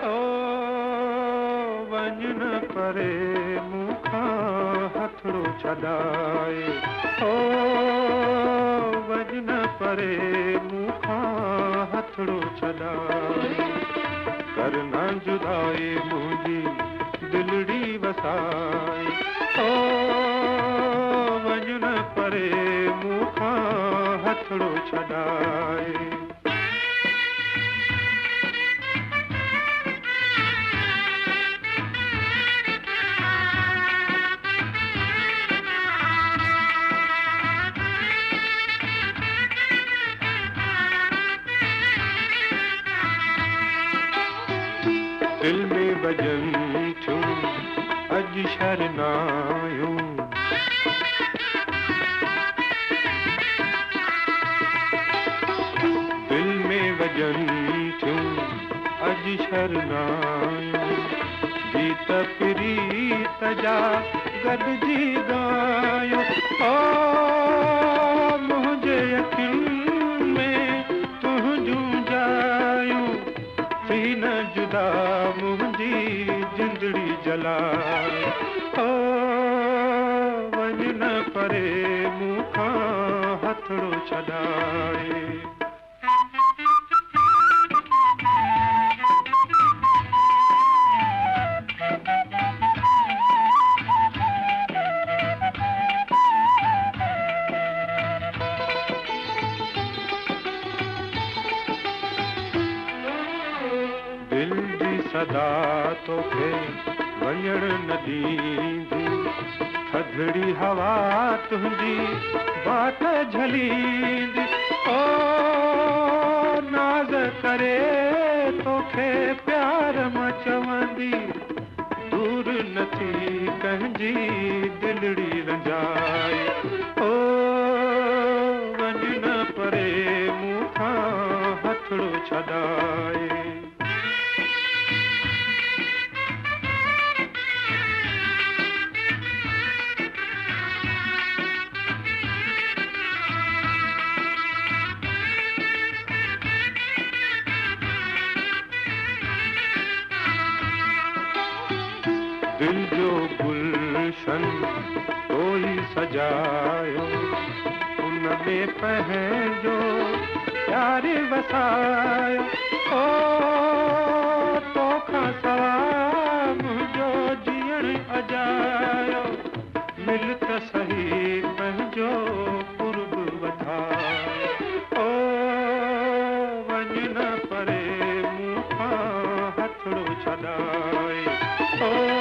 ओ वञ न परे मूंखां हथड़ो छॾाए, ओ वञ न परे मूंखां हथड़ो छॾाए, कर न जुदाई मुंहिंजी दिलड़ी वसाए, ओ वञ न परे मूंखां हथड़ो छॾाए। दिल में वजन थियूं अॼु शरनायूं, दिल में वजन थियूं अॼु शरनायूं, गीत प्रीत जा गॾिजी ॻायूं, ओ मुंहिंजे अखियुनि में तुंहिंजूं जायूं, थी न जुदा मुंहिंजी जिंदड़ी जलाए, ओ वञ न परे मूंखां हथड़ो छॾाए। दिल जी सदा तोखे वञण न ॾींदी, थधड़ी हवा तुंहिंजी बात झलींदी, ओ नाज़ करे तोखे प्यार मां चवंदी, दूर न थी कंहिंजी दिलड़ी रंजाए, ओ वञ न परे मूंखां हथड़ो छॾाए। दिल जो गुलशन कोई सजायो, उनमें पंहिंजो प्यार वसायो, ओ तोखां सवाइ मुंहिंजो जीअण अजायो, मिल त सही पंहिंजो कुर्ब वधाए, ओ वञ न परे मूंखां हथड़ो छॾाए, ओ